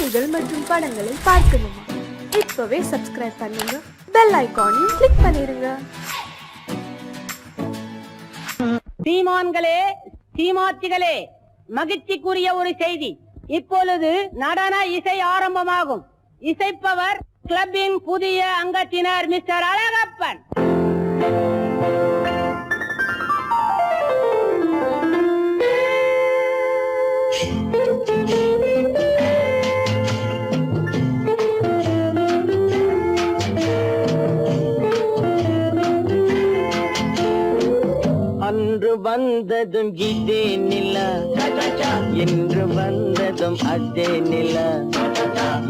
செய்திகள் மற்றும் படங்களை பார்க்கணுமா? இப்பவே சப்ஸ்கிரைப் பண்ணுங்க, பெல் ஐகானையும் கிளிக் பண்ணிருங்க. சீமான்களே, சீமாத்திகளே, மகிழ்ச்சிக்குரிய ஒரு செய்தி. இப்பொழுது நடன இசை ஆரம்பமாகும். இசைப்பவர் கிளப்பின் புதிய அங்கத்தினர் மிஸ்டர் அழகப்பன். அன்று வந்ததும் இதே நிலா, என்று வந்ததும் அதே நிலா,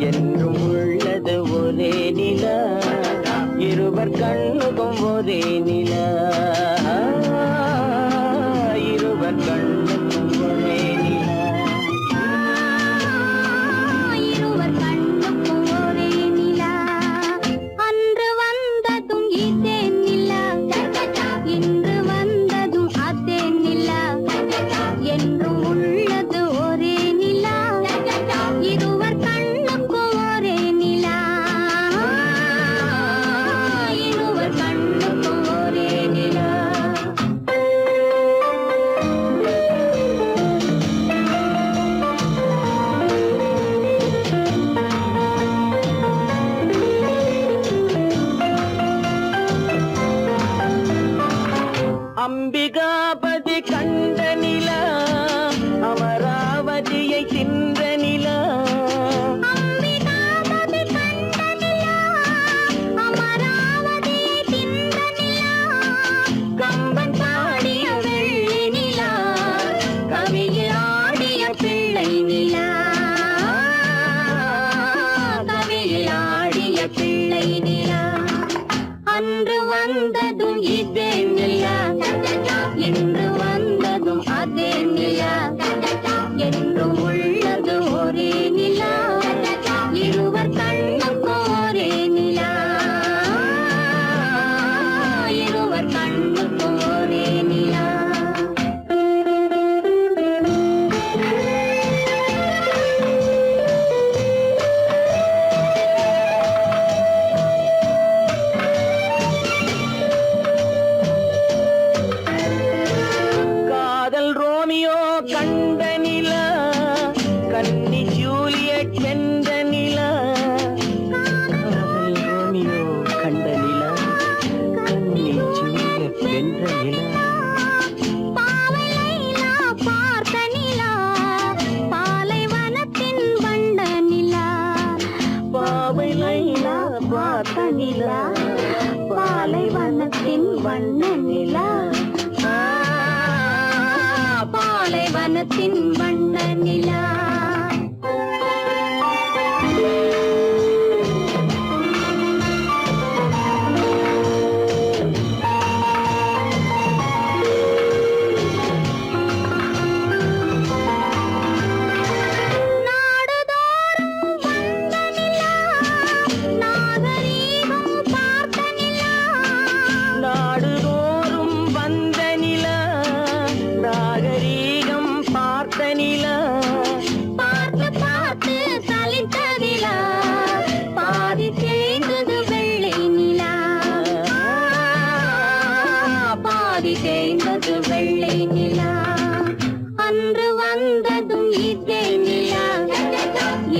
என்றும் உள்ளது ஒரே நிலா, இருவர் கண்ணுக்கும் ஒரே நிலா, இருவர் கண்ணுக்கும் ஒரே நிலா, இருவர் கண்ணுக்கும் ஒரே நிலா. அன்று வந்ததும் இதே நிலா, இன்று வந்ததும் அதே நிலா, என்றும் உள்ளது ஒரே நிலா, இருவர் கண்ணுக்கும் ஒரே நிலா, இருவர் கண்ணுக்கும் ஒரே நிலா. அம்பிகாபதி கண்ட நிலா, அமராவதியை தின்ற நிலா, அம்பிகாபதி கண்ட நிலா, அமராவதியை தின்ற நிலா, கம்பன் பாடிய வெள்ளி நிலா, கவியில் ஆடிய பிள்ளை நிலா, கவியில் ஆடிய பிள்ளை நிலா. அன்று வந்ததும் இதே நிலா, இன்று வந்ததும் அதே நிலா, என்றும் உள்ளது ஒரே நிலா, இருவர் கண்ணுக்கும் ஒரே நிலா, இருவர் கண்ணுக்கும் ஒரே நிலா. காதல் ரோமியோ கண்ட நிலா, கன்னி ஜூலியட் வென்ற நிலா, காதல் ரோமியோ கண்ட நிலா, கன்னி ஜூலியட் வென்ற நிலா, பாவை லைலா பார்த்த நிலா, பாலைவனத்தின் வண்ட நிலா, பாவை லைலா பார்த்த நிலா, பாலைவனத்தின் வண்ண நிலா, பாலைவனத்தின் வண்ண நிலா. நாடுதோறும் வந்த நிலா, நாகரீகம் பார்த்த நிலா, நாடுதோறும் வந்த நிலா, நாகரீகம் பார்த்த நிலா, பார்த்து பார்த்து சலித்த நிலா, பாதி தேய்ந்தது வெள்ளை நிலா, பாதி தேய்ந்தது வெள்ளை நிலா. அன்று வந்ததும் இதே நிலா,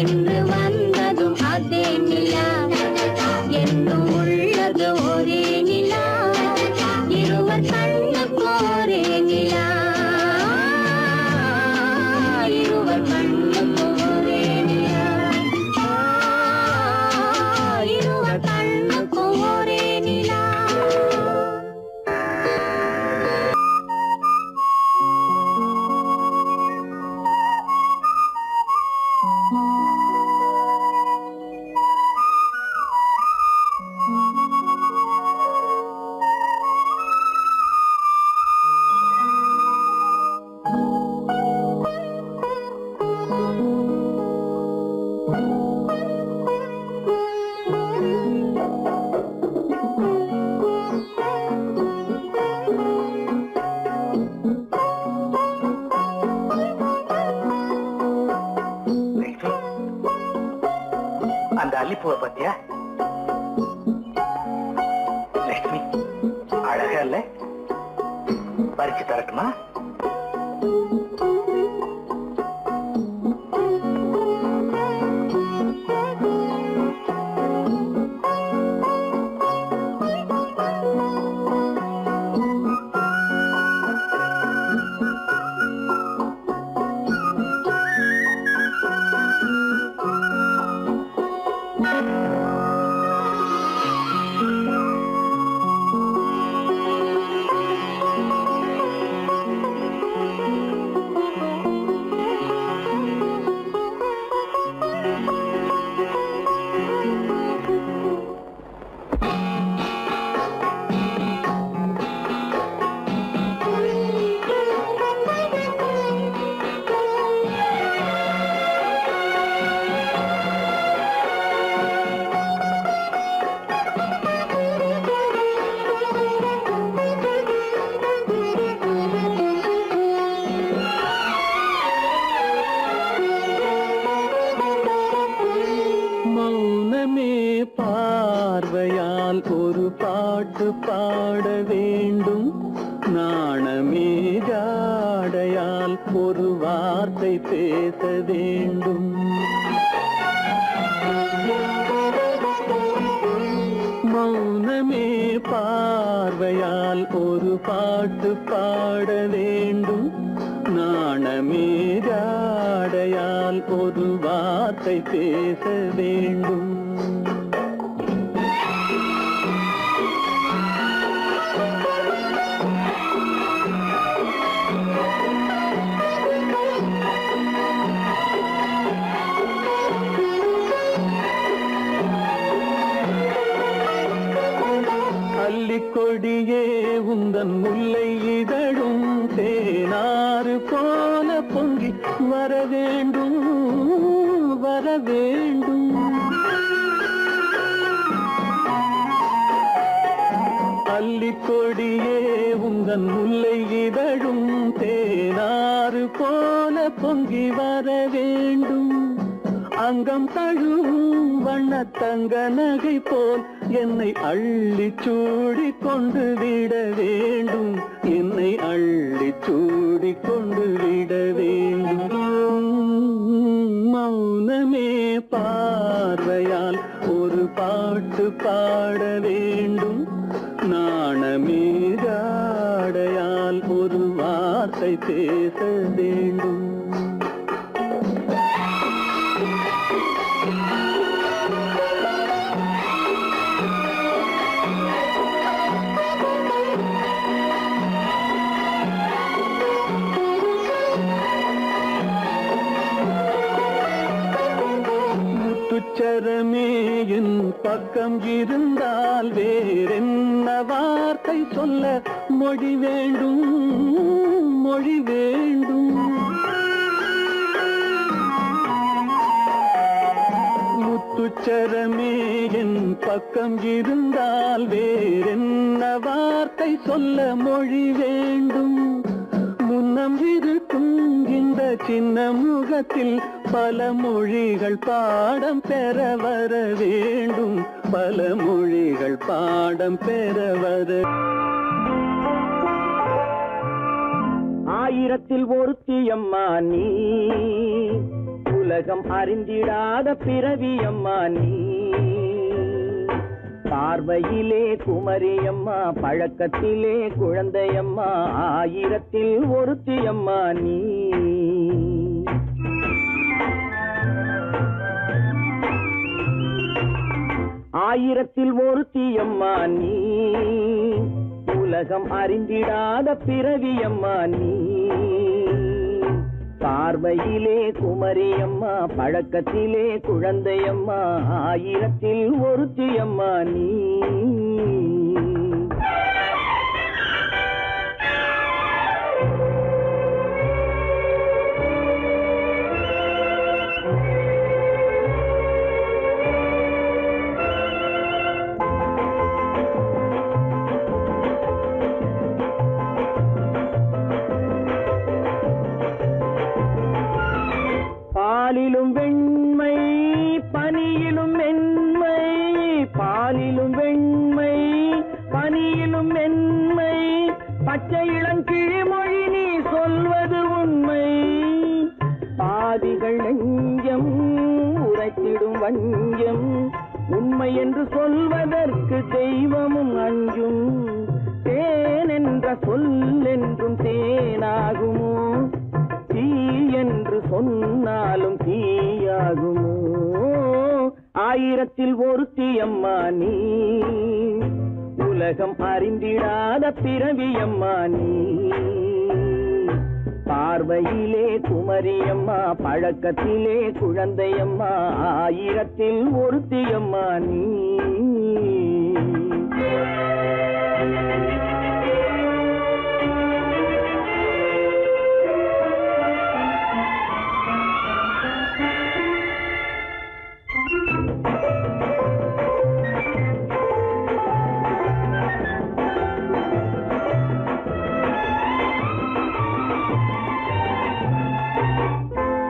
இன்று வந்ததும் அதே நிலா, என்றும் உள்ளது ஒரே நிலா, இருவர் கண்ணுக்கும் ஒரே நிலா, இருவர் கண்ணுக்கும் ஒரே நிலா, இருவர் கண்ணுக்கும் ஒரே நிலா. அந்த அல்லிப்பூவை பத்தியா? லட்சுமி அழகா இல்ல? பறிச்சு தரட்டுமா? பார்வையால் ஒரு பாட்டு பாட வேண்டும், நாணமே ஜாடையால் ஒரு வார்த்தை பேச வேண்டும். மௌனமே பார்வையால் ஒரு பாட்டு பாட வேண்டும், நாணமே ஜாடையால் ஒரு வார்த்தை பேச வேண்டும். கொடியே உந்தன் முல்லை இதழும் தேனாறு போல பொங்கி வர வேண்டும், வர வேண்டும். அல்லிக்கொடியே உந்தன் முல்லை இதழும் தேனாறு போல பொங்கி வர வேண்டும். அங்கம் தழுவும் வண்ணத்தங்க நகை போல் என்னை அள்ளி சூடி கொண்டு விட வேண்டும், என்னை அள்ளி சூடி கொண்டு விட வேண்டும். மௌனமே பார்வையால் ஒரு பாட்டு பாட வேண்டும், நாணமே ஜாடையால் ஒரு வார்த்தை பேச வேண்டும். முத்துச்சரமே என் பக்கம் இருந்தால் வேறென்ன வார்த்தை சொல்ல மொழி வேண்டும், மொழி வேண்டும். முத்துச்சரமே என் பக்கம் இருந்தால் வேறென்ன வார்த்தை சொல்ல மொழி வேண்டும். முன்னம் இருக்கும் இந்த சின்ன முகத்தில் பல மொழிகள் பாடம் பெற வர வேண்டும், பல மொழிகள் பாடம் பெற வர. ஆயிரத்தில் ஒருத்தியம்மா நீ, உலகம் அறிந்திடாத பிறவியம்மா நீ. பார்வையிலே குமரியம்மா, பழக்கத்திலே குழந்தையம்மா, ஆயிரத்தில் ஒருத்தியம்மா நீ. ஆயிரத்தில் ஒருத்தியம்மா நீ, உலகம் அறிந்திடாத பிறவியம்மா நீ. பார்வையிலே குமரியம்மா, பழக்கத்திலே குழந்தையம்மா, ஆயிரத்தில் ஒருத்தியம்மா நீ. பாலிலும் வெண்மை, பனியிலும் மென்மை, மறைத்திடும் வஞ்சம் உண்மை என்று சொல்வதற்கு தெய்வமும் அஞ்சும் தேன் என்ற சொல் என்றும் தேனாகுமோ தீ என்று சொன்னாலும் தீயாகுமோ ஆயிரத்தில் ஒருத்தி அம்மா நீ உலகம் அறிந்திடாத பிறவியம்மா நீ பார்வையிலே குமரியம்மா பழக்கத்திலே குழந்தையம்மா ஆயிரத்தில் ஒருத்தியம்மா நீ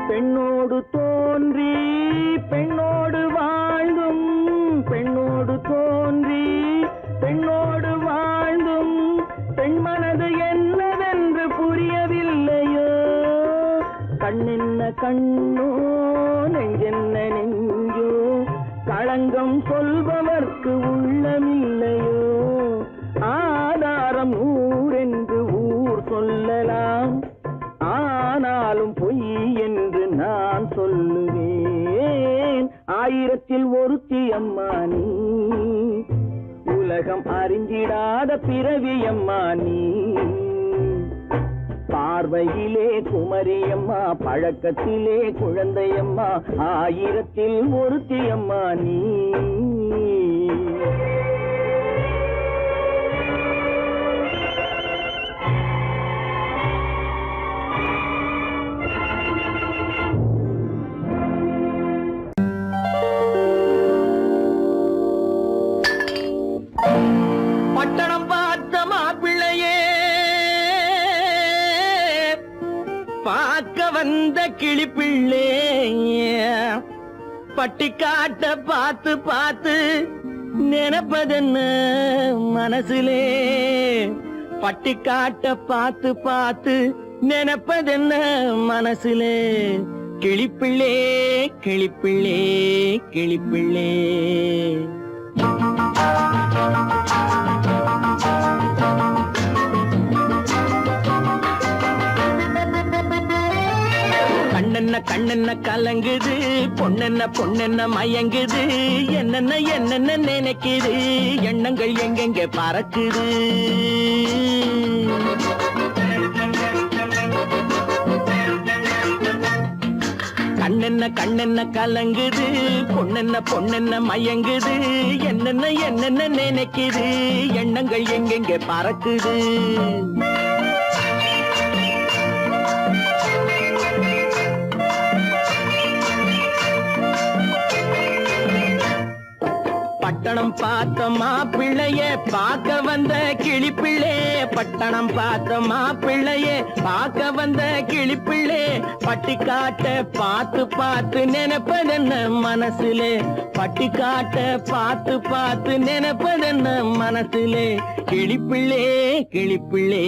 பெண்ணோடு தோன்றி பெண்ணோடு வாழ்ந்தும் பெண்ணோடு தோன்றி பெண்ணோடு வாழ்ந்தும் பெண் மனது என்னவென்று புரியவில்லையோ கண்ணென்ன கண்ணோ நெஞ்சென்ன நெஞ்சோ களங்கம் சொல்பவர்க்கு உள்ளமில்லையோ ஆதாரம் ஊரென்று ஊர் சொல்லலாம் ஆனாலும் பொய் என்று நான் சொல்லுவேன் ஆயிரத்தில் ஒருத்தி அம்மா நீ உலகம் அறிந்திடாத பிறவி அம்மா நீ பார்வையிலே குமரியம்மா பழக்கத்திலே குழந்தையம்மா ஆயிரத்தில் ஒருத்தி அம்மா நீ பட்டணம் பார்த்த மாப்பிள்ளையே பார்க்க வந்த கிளிப்பிள்ளே பட்டிக்காட்ட பார்த்து பார்த்து நினைப்பதென்ன மனசுலே பட்டிக்காட்ட பார்த்து பார்த்து நினைப்பதென்ன மனசுலே கிளிப்பிள்ளே கிளிப்பிள்ளே கிளிப்பிள்ளே கண்ணென்ன கண்ணென்ன கலங்குது பொண்ணென்ன பொண்ணென்ன மயங்குது என்னென்ன என்னென்ன நினைக்குது எண்ணங்கள் எங்கெங்க பறக்குது கண்ணென்ன கண்ணென்ன கலங்குது பொண்ணென்ன பொண்ணென்ன மயங்குது என்னென்ன என்னென்ன நினைக்குது எண்ணங்கள் எங்கெங்க பறக்குது பட்டணம் பார்த்த மாப்பிள்ளைய பார்க்க வந்த கிளிப்பிள்ளே பட்டணம் பார்த்த மாப்பிள்ளைய பார்க்க வந்த கிளிப்பிள்ளே பட்டிக்காட்ட பார்த்து பார்த்து நினைப்பதென்ன மனசுலே பட்டிக்காட்ட பார்த்து பார்த்து நினைப்பதென்ன மனசுலே கிளிப்பிள்ளே கிளிப்பிள்ளே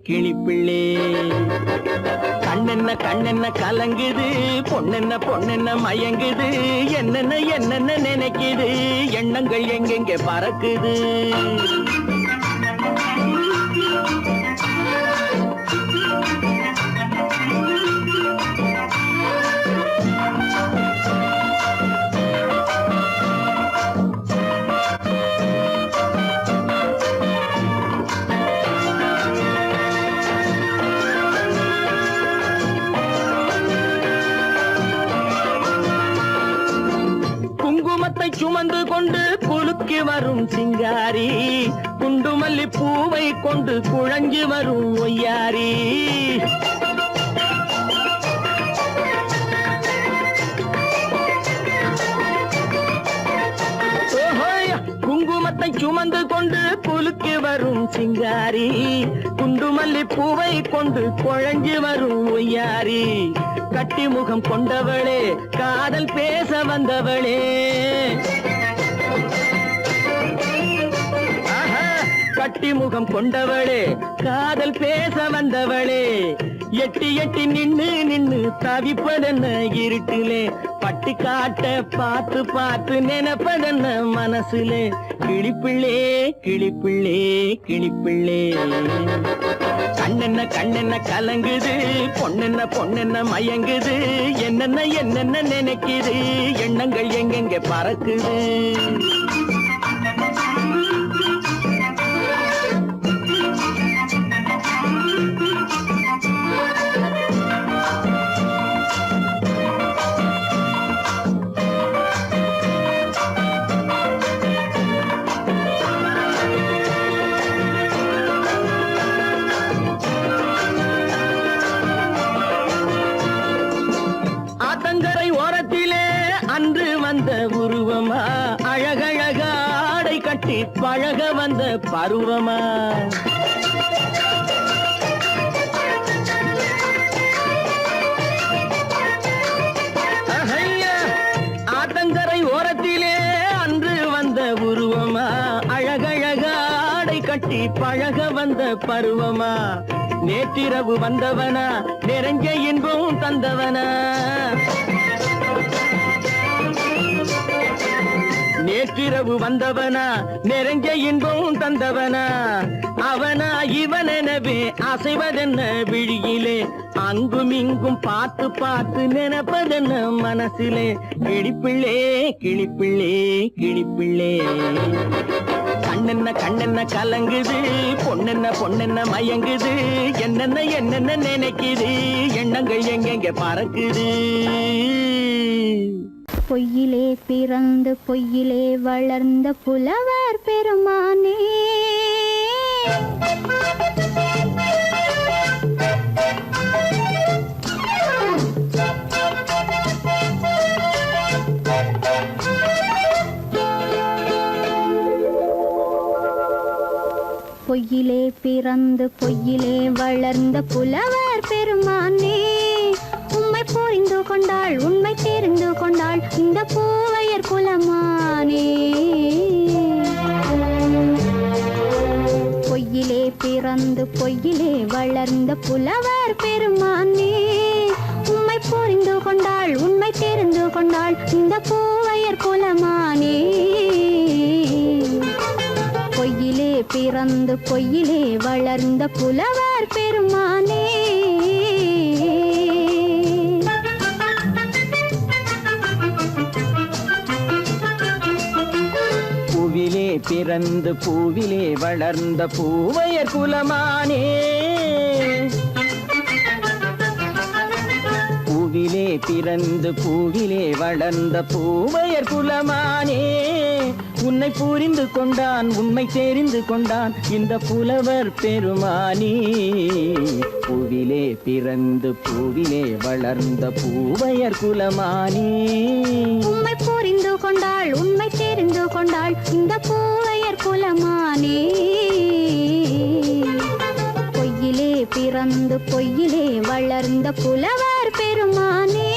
கிளிப்பிள்ளே கண்ணென்ன கண்ணென்ன கலங்குது பொண்ணென்ன பொண்ணென்ன மயங்குது என்னென்ன என்னென்ன நினைக்குது எண்ணங்கள் எங்கெங்க பறக்குது சுமந்து கொண்டு குலுக்கி வரும் சிங்காரி குண்டுமல்லி பூவை கொண்டு குழஞ்சு வரும் ஒய்யாரி குங்குமத்தை சுமந்து கொண்டு குலுக்கி வரும் சிங்காரி குண்டுமல்லி பூவை கொண்டு குழஞ்சு வரும் ஒய்யாரி கட்டி முகம் கொண்டவளே காதல் பேச வந்தவளே கட்டி முகம் கொண்டவளே காதல் பேச வந்தவளே எட்டி எட்டி நின்னு நின்னு தவிப்பதென்ன இருட்டிலே பட்டி காட்ட பார்த்து பார்த்து நினைப்பதென்ன மனசுலே கிளிப்பிள்ளே கிளிப்பிள்ளே கிளிப்பிள்ளே கண்ணென்ன கண்ணென்ன கலங்குது பொண்ணென்ன பொண்ணென்ன மயங்குது என்னென்ன என்னென்ன நினைக்குது எண்ணங்கள் எங்கெங்க பறக்குது ஆத்தங்கரை ஓரத்திலே அன்று வந்த உருவமா அழகழக ஆடை கட்டி பழக வந்த பருவமா ஆத்தங்கரை ஓரத்திலே அன்று வந்த உருவமா அழகழக ஆடை கட்டி பழக வந்த பருவமா நேற்றிரவு வந்தவனா நிறைஞ்ச இன்பம் தந்தவனா நேற்றிரவு வந்தவனா நிறைஞ்ச இன்பம் தந்தவனா அவனா இவனெனவே அசைவதென்ன விழியிலே அங்கும் இங்கும் பார்த்து பார்த்து நினைப்பதென்ன மனசிலே கிளிப்பிள்ளே கிளிப்பிள்ளே கிளிப்பிள்ளே கண்ணென்ன கண்ணென்ன கலங்குது பொண்ணென்ன பொண்ணென்ன மயங்குது என்னென்ன என்னென்ன நினைக்குது எண்ணங்கள் எங்கெங்க பறக்குது பொய்யிலே பிறந்து பொய்யிலே வளர்ந்த புலவர் பெருமானே பொய்யிலே பிறந்து பொய்யிலே வளர்ந்த புலவர் பெருமானே உம்மை புரிந்து கொண்டாள் உண்மை தெரிந்து கொண்டாள் இந்த பூவையர் குலமானே பொய்யிலே பிறந்து பொய்யிலே வளர்ந்த புலவர் பெருமானே உம்மை புரிந்து கொண்டாள் உண்மை தெரிந்து கொண்டாள் இந்த பூவையர் குலமானே பொய்யிலே பிறந்து பொய்யிலே வளர்ந்த புலவர் பெருமானே பூவிலே பிறந்து பூவிலே வளர்ந்த பூவையர் குலமானே பூவிலே பிறந்து பூவிலே வளர்ந்த பூவையர் குலமானே உன்னை புரிந்து கொண்டான் உண்மை தெரிந்து கொண்டான் இந்த புலவர் பெருமானே பூவிலே பிறந்து பூவிலே வளர்ந்த பூவையர் குலமானே உம்மை புரிந்து கொண்டாள் உண்மை தெரிந்து கொண்டாள் இந்த பூவையர் குலமானே பொய்யிலே பிறந்து பொய்யிலே வளர்ந்த புலவர் பெருமானே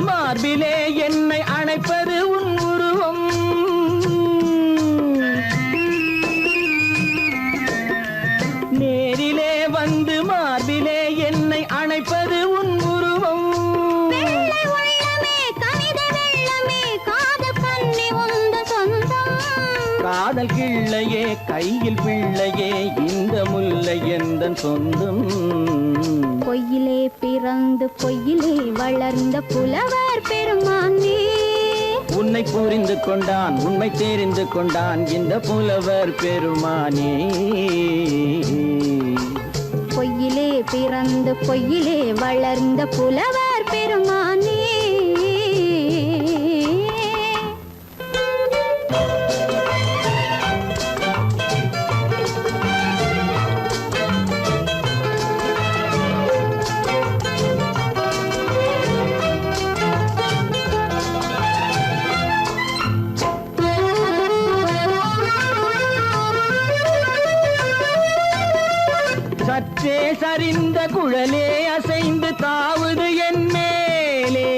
மார்பிலே என்னை அணைப்பது உன் உருவம் நேரிலே வந்து மார்பிலே என்னை அணைப்பது உன் உருவம் காதல் கிள்ளையே கையில் பிள்ளையே இந்த முல்லை எந்தன் சொந்தம் பொய்யிலே பிறந்து பொய்யிலே வளர்ந்த புலவர் பெருமானே உன்னை புரிந்து கொண்டான் உண்மை தெரிந்து கொண்டான் இந்த புலவர் பெருமானே பொய்யிலே பிறந்து பொய்யிலே வளர்ந்த புலவர் பெருமானே சற்றே சரிந்த குழலே அசைந்து தாவுது என் மேலே.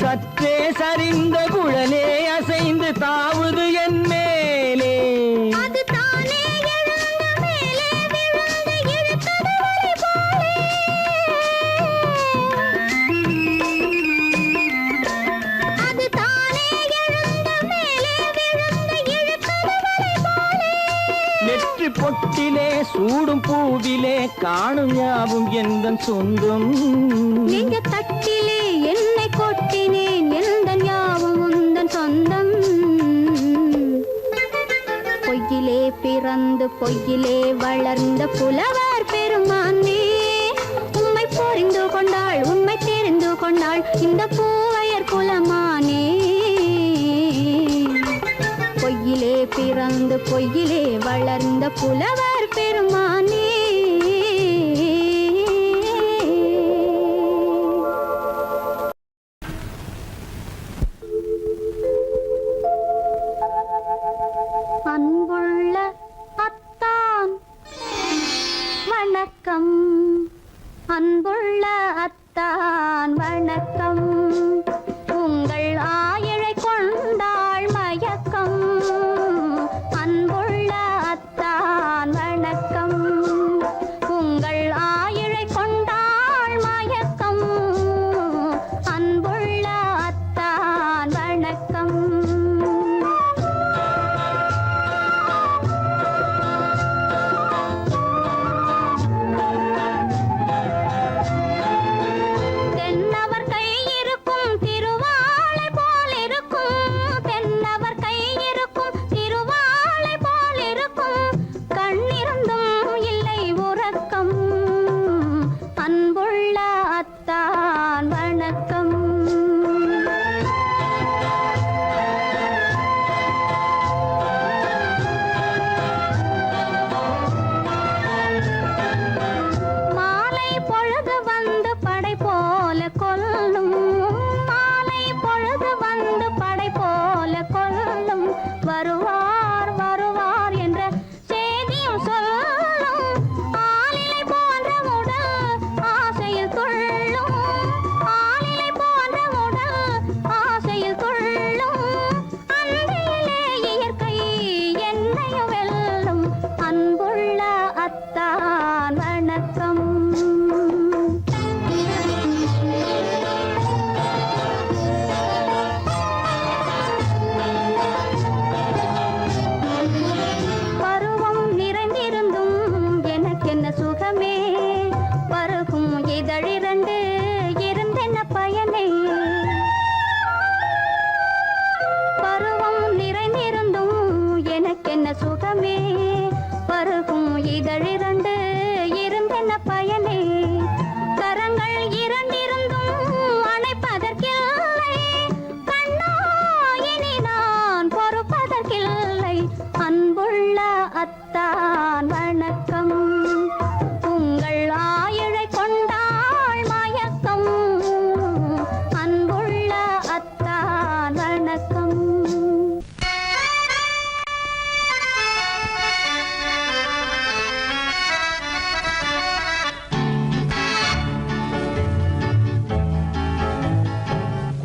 சற்றே சரிந்த குழலே அசைந்து தாவுது என் மேலே. அது தானே எழுந்த மேலே விழுந்து இழுத்தது வழி போலே. அது தானே எழுந்த மேலே விழுந்து இழுத்தது வழி போலே. நெற்றி பொட்டிலே சூடும் பூவிலே காணும் யாவும் எந்தன் சொந்தம். நெஞ்ச தட்டிலே என்னை கொட்டினேன் எந்தன் யாவும் உந்தன் சொந்தம். பொய்யிலே பிறந்து பொய்யிலே வளர்ந்த புலவர் பெருமானே, உம்மை புரிந்து கொண்டாள் உண்மை தெரிந்து கொண்டாள் இந்த பூவையர் குலமானே. பொய்யிலே பிறந்து பொய்யிலே வளர்ந்த புலவர் பெருமானே. அன்புள்ள அத்தான் வணக்கம், அன்புள்ள அத்தான் வணக்கம். உங்கள் ஆயிழை கொண்டாள் மயக்கம். அன்புள்ள அத்தான் வணக்கம். உங்கள் ஆயிழை கொண்டாள் மயக்கம். அன்புள்ள அத்தான் வணக்கம். தென்னவர் கை இருக்கும் திருவாளை போல் இருக்கும். தென்னவர் கை இருக்கும் திருவாளை போல் இருக்கும். கண்ணிருந்தும் இல்லை உறக்கம். அன்புள்ள அத்தான் வணக்கம். மாலை பொழுது வந்து படை போல கொல்லும். மாலை பொழுது வந்து படை போல கொல்லும். வருவார் வருவார் என்ற செய்தியும் சொல்லும். ஆளிலை போன்ற உடல் ஆசையில் துள்ளும். ஆளிலை போன்ற உடல் ஆசையில் துள்ளும். அன்றையிலே இயற்கை என்னையும் வெல்லும். அன்புள்ள அத்தான் வணக்கம். பருவம் நிறைந்திருந்தும் எனக்கென்ன சுகமே. பருகும் இதழிரண்டு இருந்தென்ன பயனே. பருவம் நிறைந்திருந்தும் எனக்கென்ன சுகமே. பருகும் இதழிரண்டு இருந்தென்ன பயனே. கரங்கள் இரண்டிருந்தும் அணைப்பதற்கில்லை. கண்ணா இனி நான் பொறுப்பதற்கில்லை. அன்புள்ள அத்தான் வணக்கம். உங்கள் ஆயிழை கொண்டாள் மயக்கம். அன்புள்ள அத்தான் வணக்கம்.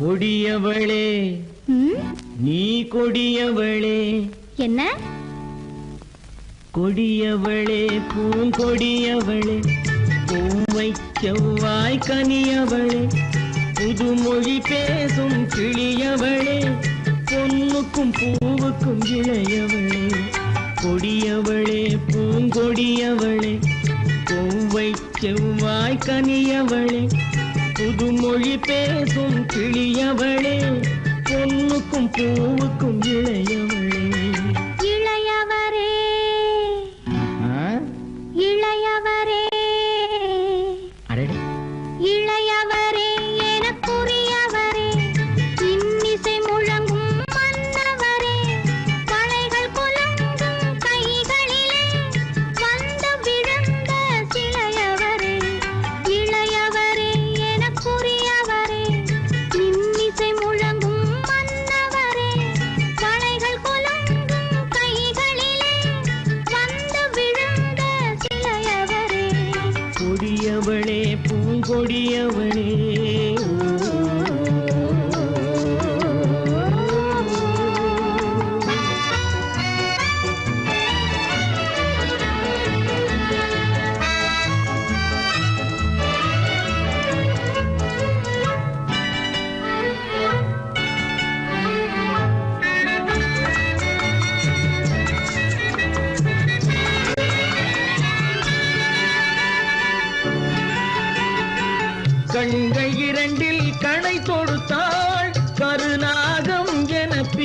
கொடியவளே நீ கொடியவளே, என்ன கொடியவளே பூங்கொடியவளே, பூவை செவ்வாய் கனியவளே, புதுமொழி பேசும் கிளியவளே, பொன்னுக்கும் பூவுக்கும் இளையவளே. கொடியவளே பூங்கொடியவளே, பூவை செவ்வாய் கனியவளே, புதுமொழி பேசும் கிளியவளே, பொன்னுக்கும் பூவுக்கும் இளையவளே. இளையவரே இளையவரே அடடே, இளையவரே எனக்குரியவரே. இன்னிசை முழங்கும் மன்னவரே. கலைகள் குலுங்கும் கைகளிலே வந்து விழுந்த சிலையவரே. இளையவரே எனக்குரியவரே. இன்னிசை முழங்கும் மன்னவரே. கலைகள்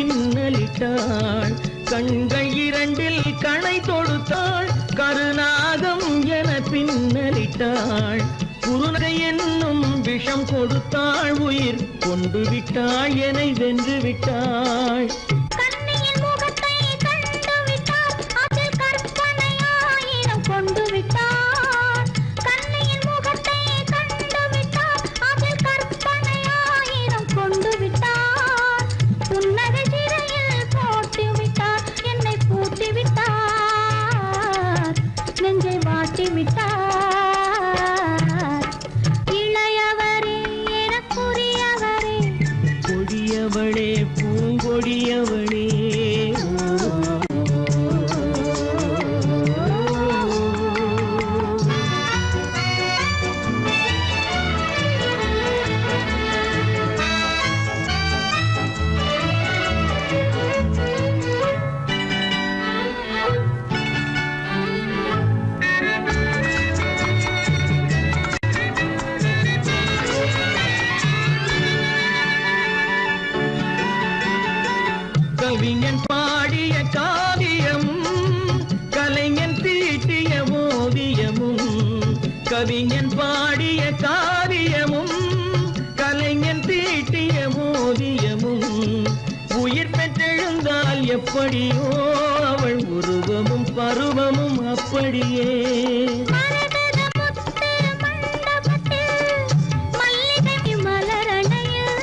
பின்னலிட்டாள் கண்கள் இரண்டில் கணை தொடுத்தாள் கருநாகம் என பின்னலிட்டாள் குருநகை என்னும் விஷம் கொடுத்தாள் உயிர் கொண்டு விட்டாள் என்னை வென்று விட்டாள் கண்ணியின் முகத்தை கண்டு விட்டார் அதில் கற்பனையாயிரம் கொண்டு விட்டார் கண்ணியின் முகத்தை கண்டு விட்டார் அதில் கற்பனையாயிரம் கொண்டு விட்டார் புன்னகை சிறையில் போட்டு விட்டார் என்னை பூட்டி விட்டார் நெஞ்சை வாட்டி விட்டார் இளையவரே எனக்குரியவரே கொடியவளே பூங்கொடியவளே கவிஞன் பாடிய காவியமும் கலைஞன் தீட்டிய ஓவியமும் கவிஞன் பாடிய காவியமும் கலைஞன் தீட்டிய ஓவியமும் உயிர் பெற்றெழுந்தால் எப்படியோ அவள் உருவமும் பருவமும் அப்படியே மரகத முத்து மண்டபத்தில் மல்லிகை மலரணையில்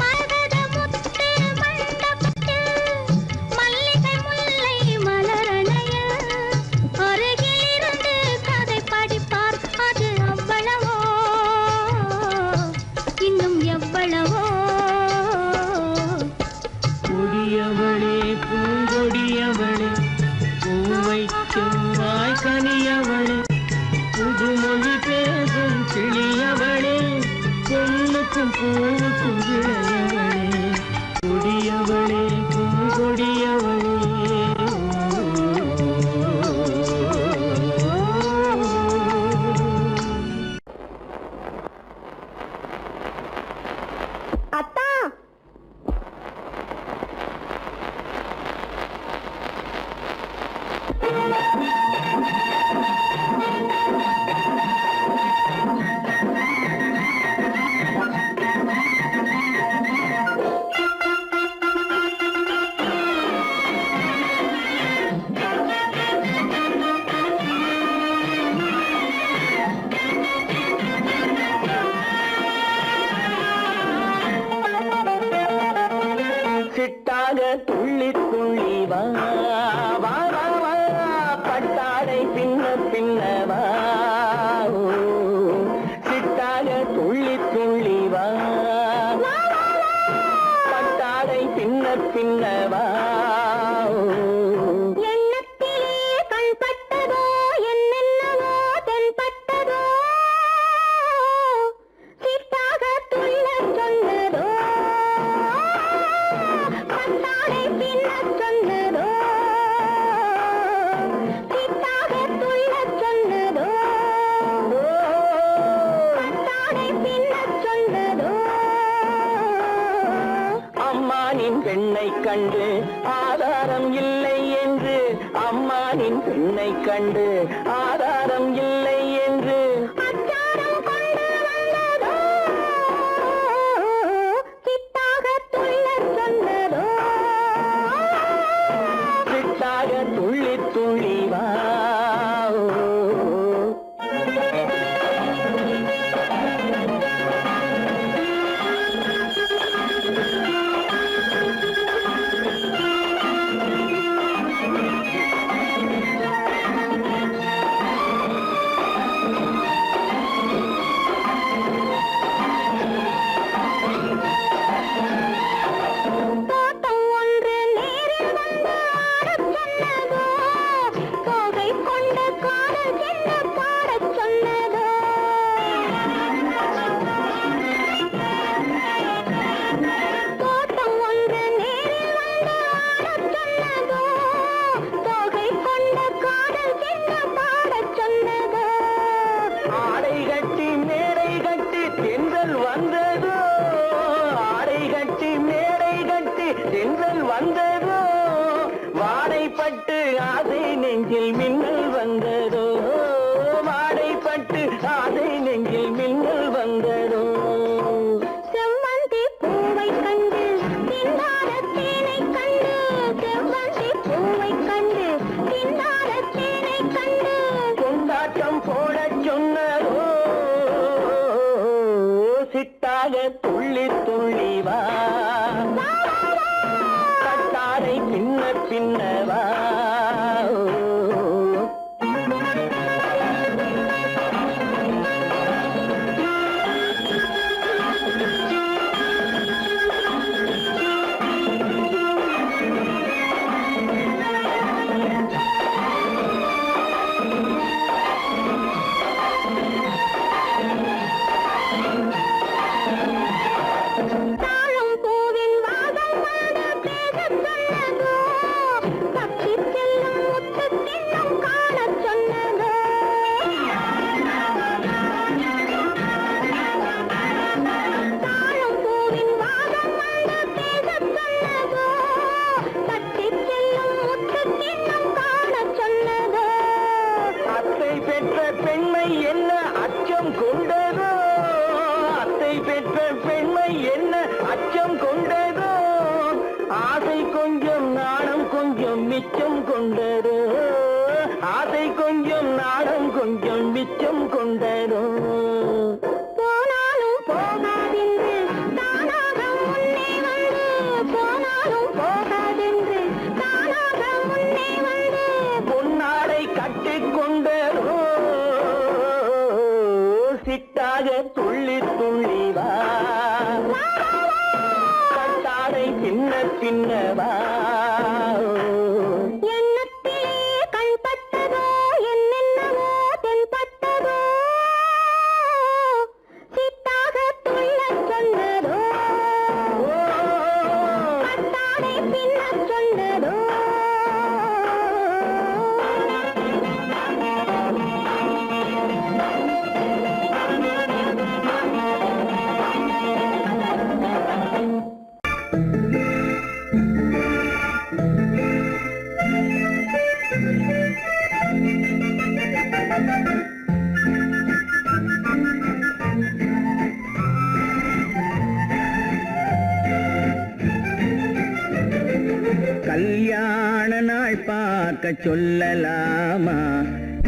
மரகத முத்து மண்டபத்தில் மல்லிகை முல்லை மலரணையில் அருகில் இருந்து கதை படிப்பார் அது அவ்வளவோ இன்னும் எவ்வளவோ கொடியவளே பூங்கொடியவளே பூவை செவ்வாய் கனியவளே புதுமொழி பேசும் கிளியவளே பொண்ணுக்கும் பூவுக்கும் இளையவளே கொடியவளே பூங்கொடியவளே அத்தா சிட்டாக துள்ளி துள்ளி வா வா வா வா பட்டாடை பின்ன பின்ன வா ஓ, சிட்டாக துள்ளி துள்ளி வா பட்டாடை பின்ன பின்ன வா ஓ. எண்ணத்திலே கண்பட்டதோ என்னென்னவோ தென்பட்டதோ சிட்டாக துள்ளச் சொன்னதோ பட்டாடை பின்னச் சொன்னதோ சிட்டாக துள்ளச் சொன்னதோ பட்டாடை பின்னச் சொன்னதோ அம்மானின் பெண்ணை கண்டு ஆதாரம் இல்லை என்று அம்மானின் பெண்ணை கண்டு ஆதாரம் இல்லை என்று அச்சாரம் கொண்டு வந்ததோ சிட்டாக துள்ளச் சொன்னதோ சிட்டாக துள்ளி துள்ளி வா ஓ. தென்றல் வந்ததோ வாடைப்பட்டு ஆசை நெஞ்சில் மின்னல் வந்ததோ வாடைப்பட்டு ஆசை நெஞ்சில் மின்னல் வந்ததோ செவ்வந்தி பூவை கண்டு திண்டார தேனை கண்டு செவ்வந்தி பூவை கண்டு திண்டார தேனை கண்டு கொண்டாட்டம் போடச் சொன்னதோ சிட்டாக துள்ளி துள்ளி வா கட்டாரை பின்ன பின்னவா தாழம் பூவின் வாதம் வந்து பேசச் சொன்னதோ தப்பிச் செல்லும் முத்துக் கிண்ணம் காணச் சொன்னதோ தாழம் பூவின் வாதம் வந்து பேசச் சொன்னதோ தப்பிச் செல்லும் முத்துக் கிண்ணம் காணச் சொன்னதோ அத்தை பெற்ற பெண்மை என்ன அச்சம் கொண்டதோ அத்தை பெற்ற பெண்மை என்ன அச்சம் கொண்டதோ ஆசை கொஞ்சம் நாணம் கொஞ்சம் மிச்சம் கொண்டதோ ஆசை கொஞ்சம் நாணம் கொஞ்சம் மிச்சம் கொண்டதோ போனாலும் போகாதென்று தானாக முன்னே வந்து போனாலும் போகாதென்று தானாக முன்னே வந்து பொன்னாடை கட்டிக்கொண்டதோ சிட்டாக துள்ளி துள்ளி வா கட்டாடை பின்ன பின்னவா எண்ணத்திலே கண்பட்டதோ என்னென்னவோ தென்பட்டதோ சித்தாக துள்ளச் சொன்னதோ கட்டாடை பின்னச் சொன்னதோ கல்யாண நாள் பார்க்க சொல்லலாமா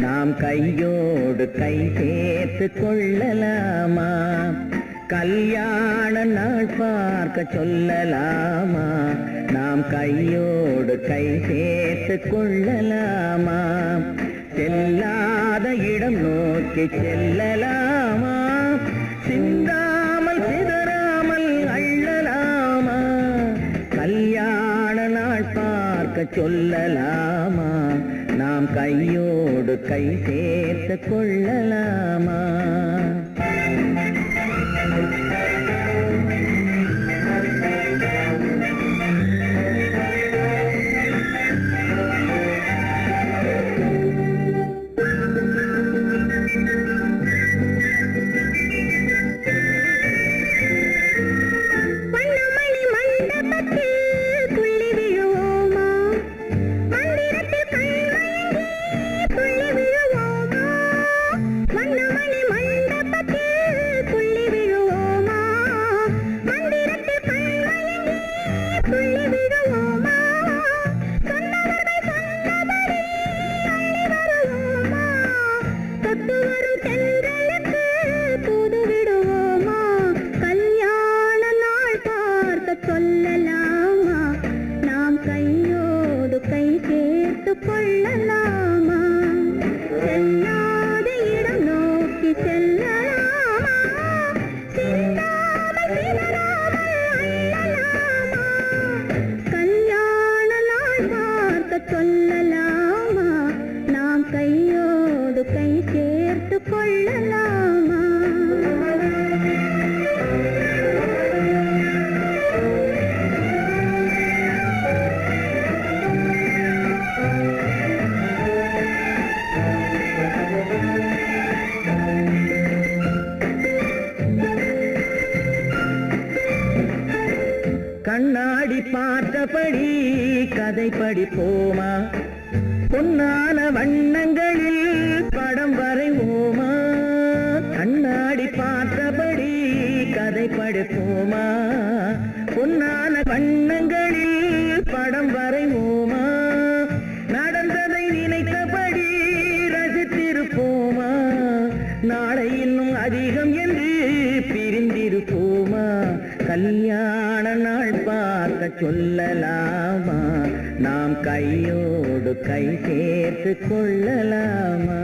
நாம் கையோடு கை சேர்த்து கொள்ளலாமா கல்யாண நாள் பார்க்க சொல்லலாமா நாம் கையோடு கை சேர்த்து கொள்ளலாமா செல்லாத இடம் நோக்கி செல்லலாமா சிந்தாமல் சிதறாமல் அள்ளலாமா கல்யாண நாள் பார்க்க சொல்லலாமா நாம் கையோடு கை சேர்த்து கொள்ளலாமா வண்ணமணி மண்டபத்தில் துள்ளி விழுவோமா மந்திரத்தில் கண்மயங்கி துள்ளி விழுவோமா வண்ணமணி மண்டபத்தில் துள்ளி விழுவோமா மந்திரத்தில் கண்மயங்கி துள்ளி விழுவோமா சொன்னவர்கள் சொன்னபடி அள்ளி வருவோமா தொட்டு வரும் தென்றலுக்கு தூது விடுவோமா கல்யாண நாள் பார்க்க சொல்லலாமா நாம் கையோடு கை சேர்த்து கொள்ளலாமா செல்லாத இடம் நோக்கி செல்லலாமா சிந்தாமல் சிதறாமல் அள்ளலாமா பார்த்தபடி கதை படிப்போமா பொன்னான வண்ணங்களில் படம் வரைவோமா கண்ணாடி பார்த்தபடி கதை படிப்போமா பொன்னான வண்ணங்களில் படம் வரைவோமா நடந்ததை நினைத்தபடி ரசித்திருப்போமா நாளை இன்னும் அதிகம் என்று பிரிந்திருப்போமா கல்யாண நாள் பார்க்க சொல்லலாமா நாம் கையோடு கை சேர்த்து கொள்ளலாமா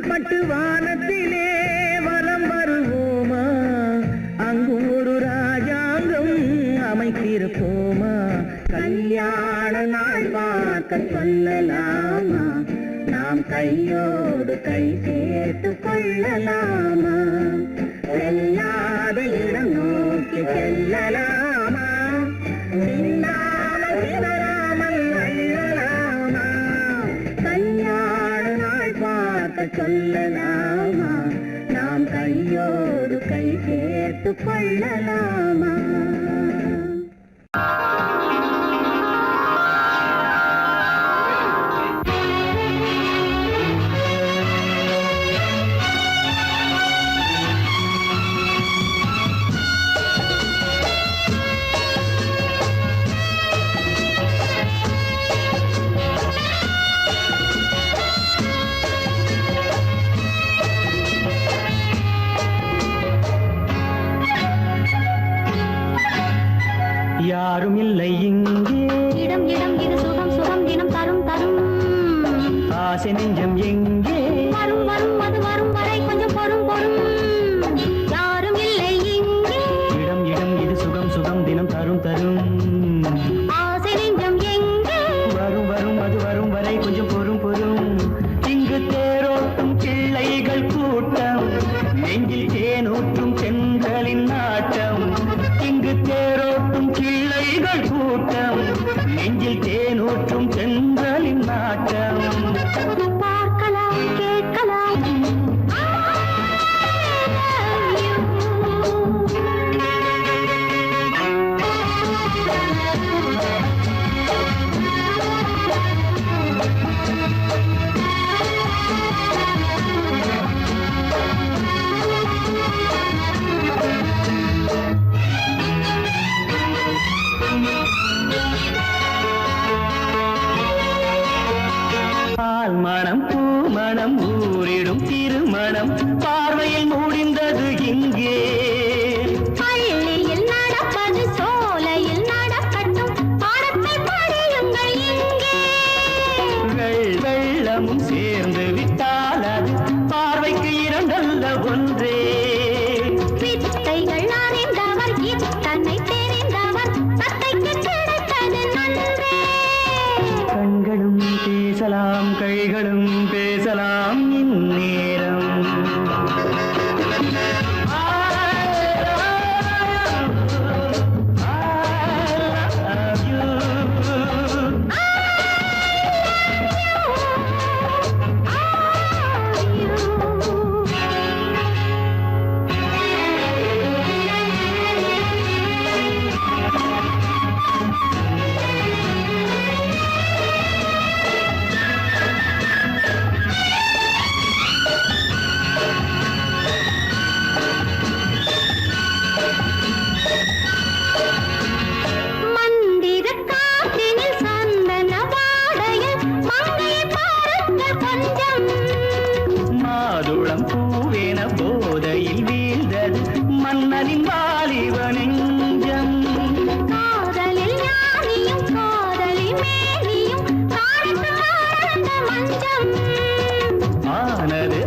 பட்டு வானத்திலே வலம் வருவோமா அங்கும் ஒரு ராஜாங்கம் அமைத்திருப்போமா கல்யாண நாள் பார்க்க சொல்லலாமா நாம் கையோடு கை சேர்த்து கொள்ளலாமா செல்லாத இடம் நோக்கி செல்லலாமா சின்னாமல் சிதறாமல் அள்ளலாமா கல்யாண நாள் பார்க்க சொல்லலாமா நாம் கையோடு கை சேர்த்து கொள்ளலாமா யாரும் இல்லை இங்கே இடம் இடம் இது சுகம் சுகம் தினம் தரும் தரும் ஆசை நெஞ்சம் எங்கே வரும் வரும் அது வரும் வரை கொஞ்சம் பொறும் பொறும் யாரும் இல்லை இங்கே இடம் இடம் இது சுகம் சுகம் தினம் தரும் தரும் ஆசை நெஞ்சம் எங்கே வரும் வரும் அது வரும் வரை கொஞ்சம் பொறும் பொறும் இங்கு தேரோட்டும் பிள்ளைகள் கூட்டம் நெஞ்சில் தேனூற்றும் பெண்களின் நாட்டம் இங்கு தேரோட்டும் கிள்ளைகள் கூட்டம் நெஞ்சில் தேனூற்றும் பெண்களின் நாட்டம் பார்க்கலாம் கேட்கலாம் பால் மணம் பூ மணம் ஊரிடும் திருமணம் பார்வையில் முடிந்தது இங்கே பள்ளியில் நடப்பது சோலையில் நடக்கட்டும் பாடத்தை படியுங்கள் இங்கே வெள்ளமும் சேர்ந்து விட்டால் அது பார்வைக்கு இரண்டல்ல ஒன்றே வித்தைகள் அறிந்தவர் இத்தனை தெரிந்தவர் தத்தைக்கு கிடைத்தது நன்றே கண்களும் பேசலாம் கைகளும் பேசலாம் இந்நேரம் மந்திர காற்றினில் சந்தன வாடையில் மங்கையை பாருங்கள் கொஞ்சம் மாதுளம் பூவேன போதையில் வீழ்ந்தது மன்னனின் வாலிப நெஞ்சம் காதலில் ஞானியும் காதலி மேனியும் காணித்து வாழ்ந்த மஞ்சம் ஆனது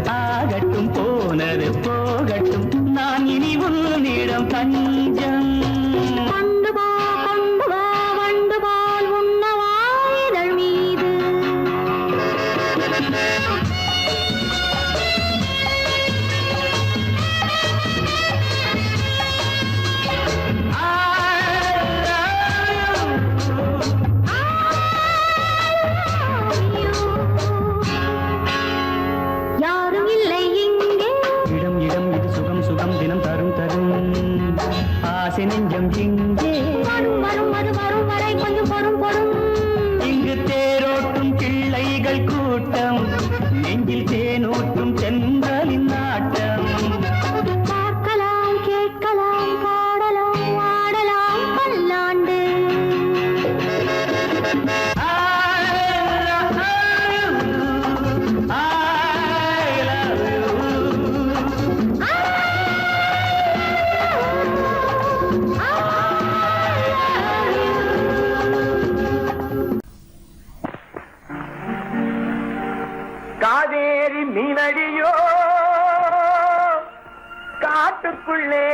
காட்டுக்குள்ளே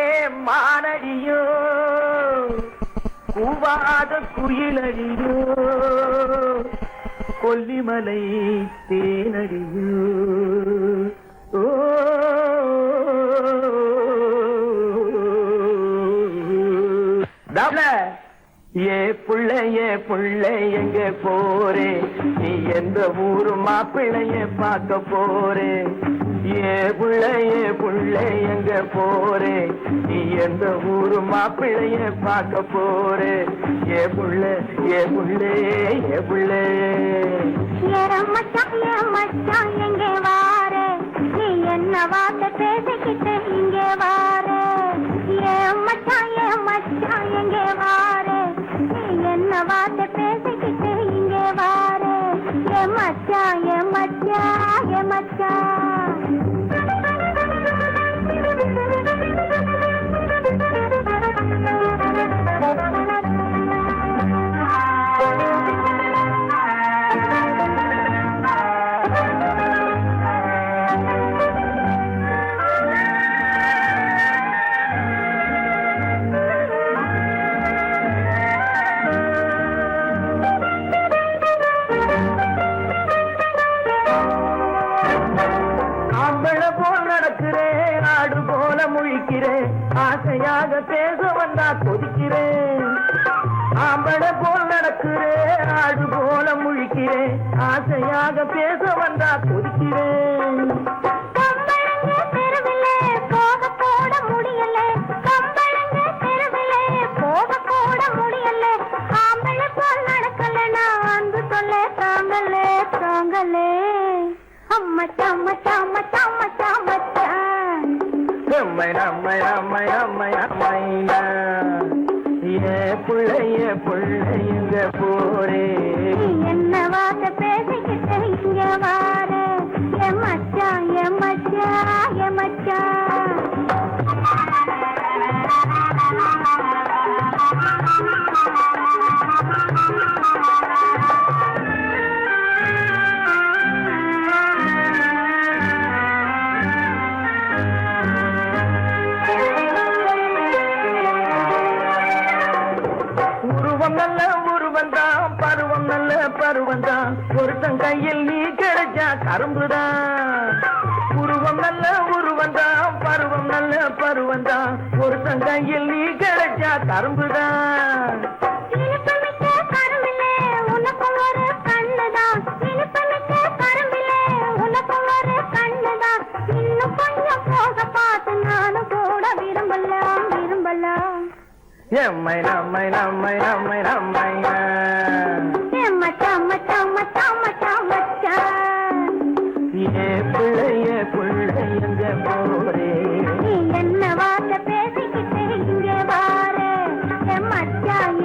மானடியோ கூவாத குயிலடியோ கொல்லிமலை தேனடியோ ஓ ஏ புள்ள எங்க போரே நீ எந்த ஊரு மாப்பிள்ளைய பார்க்க போரே ஏ புள்ள எங்க போரே நீ எந்த ஊரு மாப்பிள்ளைய பார்க்க போரே ஏ புள்ள மச்சான் எங்கே வாரே நீ என்ன வார்த்தை பேசிக்கிட்டு இங்கே வாரே மச்சான் எங்கே வாரே நீ என்ன வார்த்தை பேசிக்கிட்டு இங்கே வாரே ஏ மச்சான் ஆசையாக பேச வந்தா கொதிக்கிறேன் ஆம்பளை போல் நடக்கிறேன் ஆடு போல முழிக்கிறேன் ஆசையாக பேச வந்தா கொதிக்கிறேன் புள்ளைங்க போரே என்ன வார்த்தை பேசிக்கிட்டு இங்க வாரே ஏ மச்சான் பருவந்தான் ஒருத்தன் கையில் நீ கிடைச்சா கரும்புதான் உருவம் நல்ல உருவந்தான் பருவம் நல்ல பருவந்தான் ஒருத்தன் கையில் நீ கிடைச்சா கரும்புதான் எம்மை நம்மை நம்மை நம்மை நம்மை ஏ பிள்ளைங்க போரே என்ன வார்த்தை பேசிக்கிட்டு இங்கே வாரே ஏ மச்சான்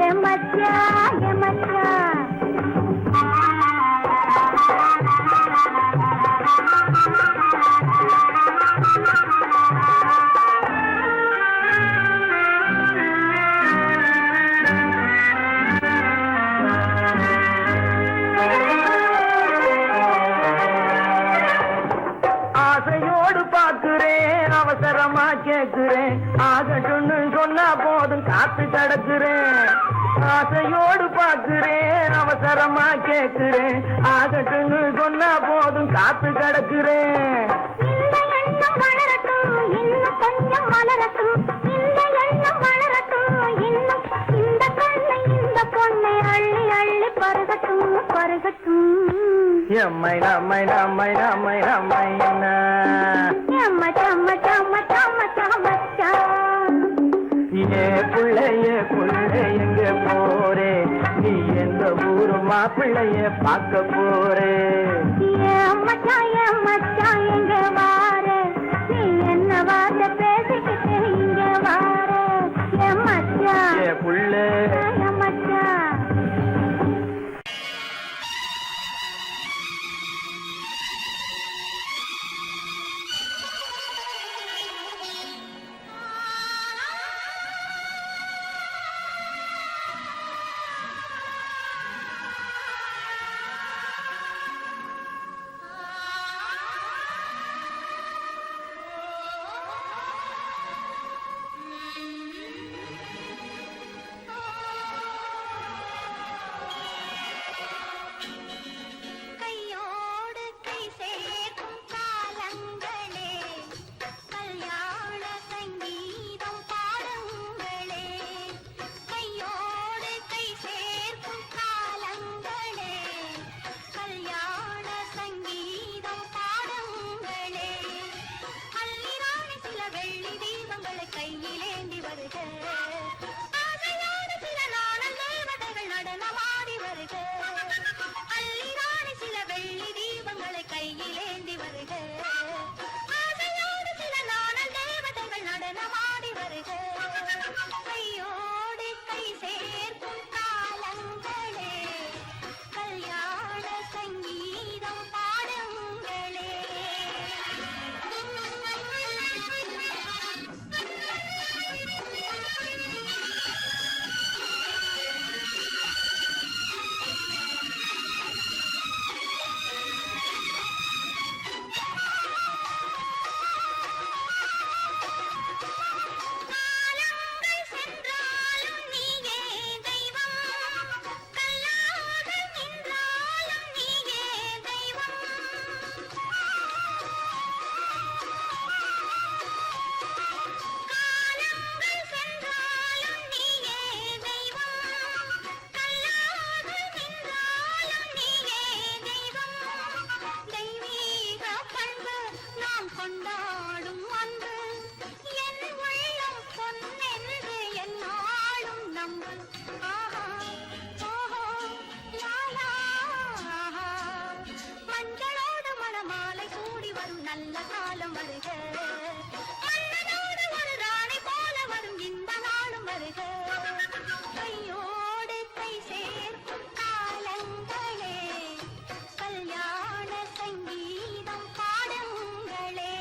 அவசரமா கேட்கிறேன் ஆகட்டும்னு சொன்னா போதும் காத்து கிடக்குறேன் ஆசையோடு பார்க்கிறேன் அவசரமா கேட்கிறேன் ஆகட்டும்னு சொன்னா போதும் காத்து கிடக்குறேன் எம்மை நம்மை நம்மை நம்மை நம்மை ஏ புள்ளைங்க போரே நீ எந்த ஊரு மாப்பிள்ளைய பார்க்க போரே மச்சான் எங்க வாரே நீ என்ன வார்த்தை பேசிக்கிட்டு இங்க வாரே ஏ மச்சான் ஏ புள்ள தீபங்களை கையிலேந்தி வருக ஆசையோடு சில நாணல் தேவதைகள் நடனமாடி வருக அள்ளிராணி சில வெள்ளி தீபங்களை கையிலேந்தி வருக ஆசையோடு சில நாணல் தேவதைகள் நடனமாடி வருக கையோடு கை சேர்க்கும் காலங்களே கல்யாண சங்கீதம் பாடுங்களே காலங்கள் சென்றாலும் நீயே தெய்வம் கல்லாக நின்றாலும் நீயே தெய்வம் காலங்கள் சென்றாலும் நீயே தெய்வம் கல்லாக நின்றாலும் நீயே தெய்வம் தெய்வீக பண்பு நாம் கொண்டாடும் அன்பு என் உள்ளம் பொன்னென்று என்னாலும் நம்பு ஆஹா ஓஹோ லாலா ஆஹா மஞ்சளோடு மணமாலை சூடி வரும் நல்ல காலம் வருக மன்னனோடு ஒரு ராணி போல வரும் இந்த நாளும் வருக கையோடு கை சேர்க்கும் காலங்களே கல்யாண சங்கீதம் பாடுங்களே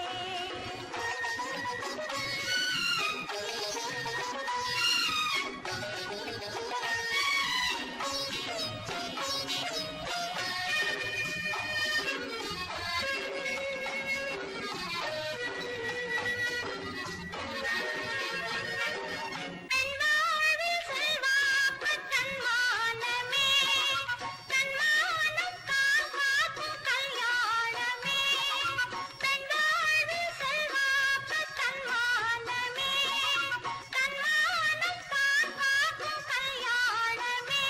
பெண்வாழ்வில் செல்வாக்கு தன்மானமே தன்மானம் காக்கும் கல்யாணமே பெண்வாழ்வில் செல்வாக்கு தன்மானமே தன்மானம் காக்கும் கல்யாணமே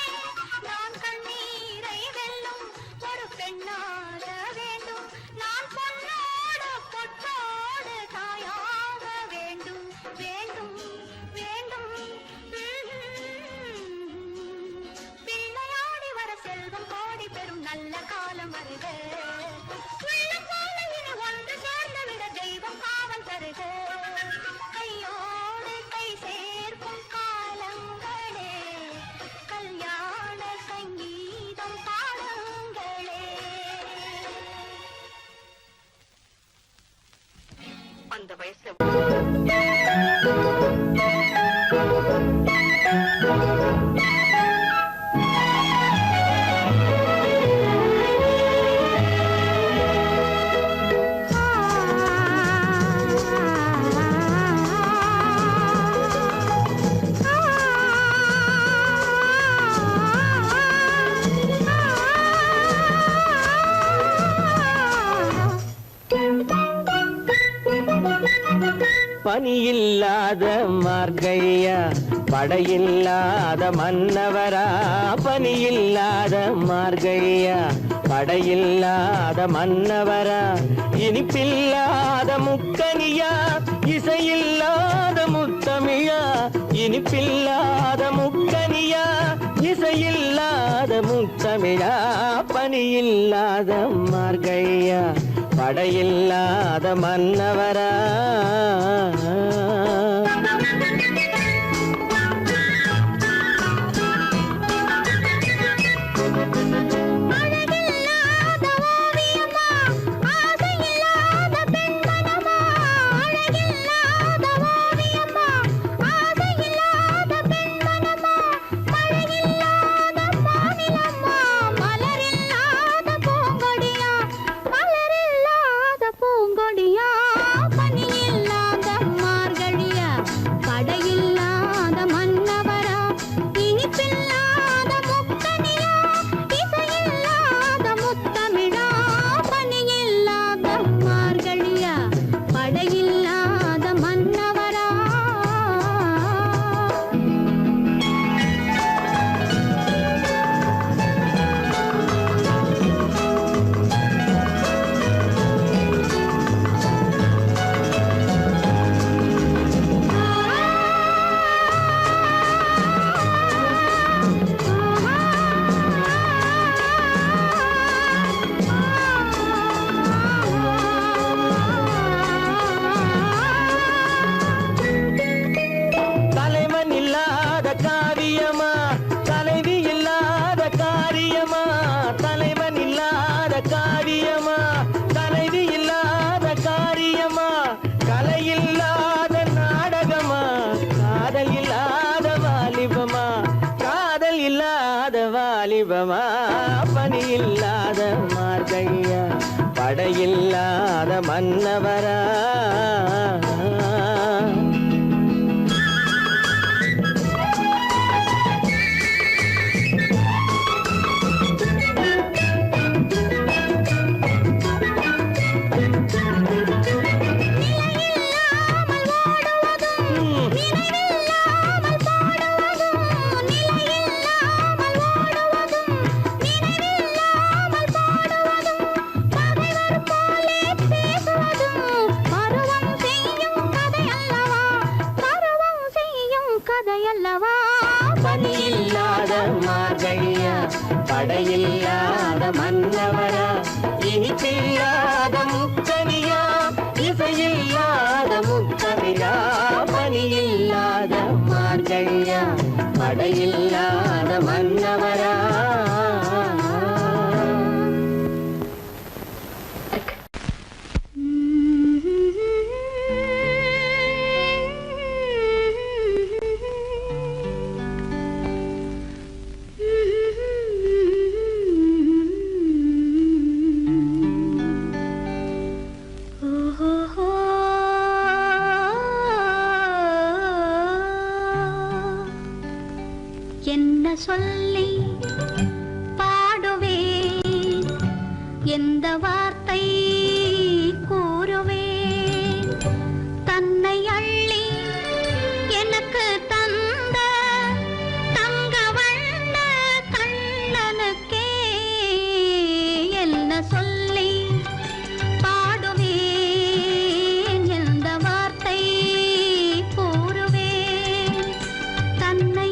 நான் கண்ணீரை வெல்லும் ஒரு பெண்ணாக வேண்டும் நான் பொன்னோடு பொட்டோடு தாயாக வேண்டும் வேண்டும் வேண்டும் பிள்ளையாடி வர செல்வம் கோடி பெறும் நல்ல காலம் வருக உள்ளம் போல இனி ஒன்று சேர்ந்து விட தெய்வம் காவல் தருக கையோடு கை சேர்க்கும் காலங்களே கல்யாண சங்கீதம் பாடுங்களே அந்த வயசுல பனியில்லாத மார்கையா படையில்லாத மன்னவரா பனியில்லாத மார்கையா படையில்லாத மன்னவரா இனிப்பில்லாத முக்கனியா இசையில்லாத முத்தமிழா இனிப்பில்லாத முக்கனியா இசையில்லாத முத்தமிழா பனியில்லாத மார்கையா படையில்லாத மன்னவரா அழகில்லாத ஓவியமா ஆசையில்லாத பெண்மனமா அழகில்லாத ஓவியமா ஆசையில்லாத பெண்மனமா மழையில்லாத மாநிலமா மலரில்லாத பூங்கொடியா மலரில்லாத பூங்கொடியா பனியில்லாத கலையில்லாத நாடகமா, காதல் இல்லாத வாலிபமா, காதல் இல்லாத வாலிபமா, பணி இல்லாத மார்கழியா, படையில்லாத மன்னவரா. பணியில்லாத மார்கழியா, படையில்லாத மன்னவரா, இனிப்பில்லாத முக்கனியா, இசையில்லாத முக்கவிழா. பணியில்லாத மார்கழியா, படையில்லாத மன்னவரா. என்ன சொல்லி பாடுவேன், எந்த வார்த்தை கூறுவேன், தன்னை அள்ளி எனக்கு தந்த தங்க வண்ண கண்ணனுக்கே என்ன சொல்லி பாடுவேன், எந்த வார்த்தை கூறுவேன், தன்னை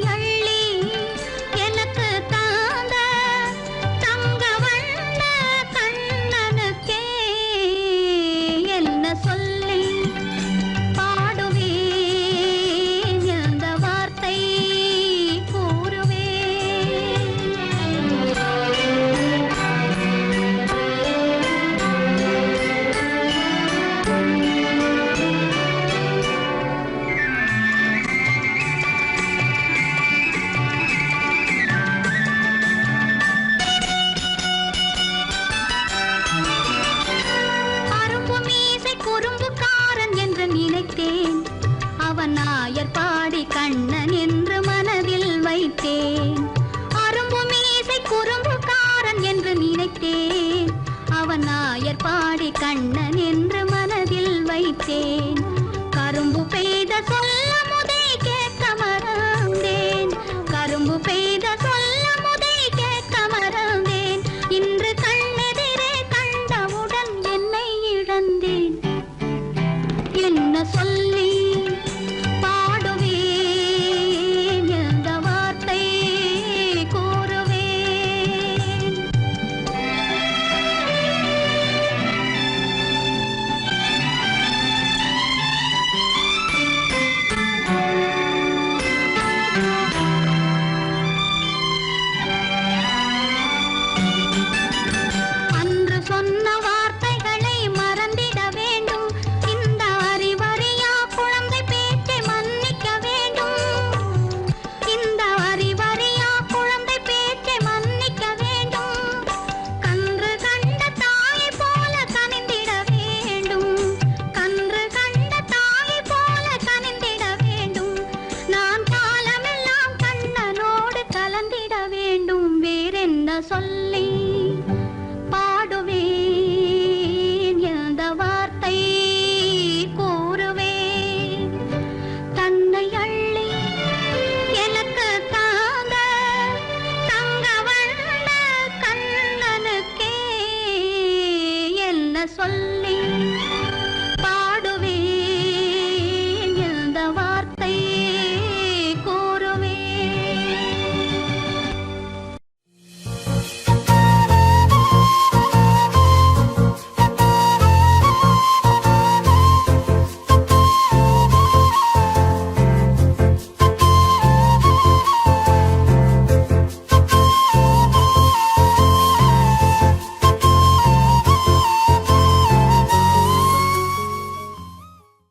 நினைத்தேன், அவன் நாயர் பாடி கண்ணன் என்று மனதில் வைத்தேன். அரும்பு மீசை குறும்புக்காரன் என்று நினைத்தேன், அவன் நாயர் பாடி கண்ணன் என்று மனதில் வைத்தேன். கரும்பு பெய்த சொல்ல முதை கேட்க மற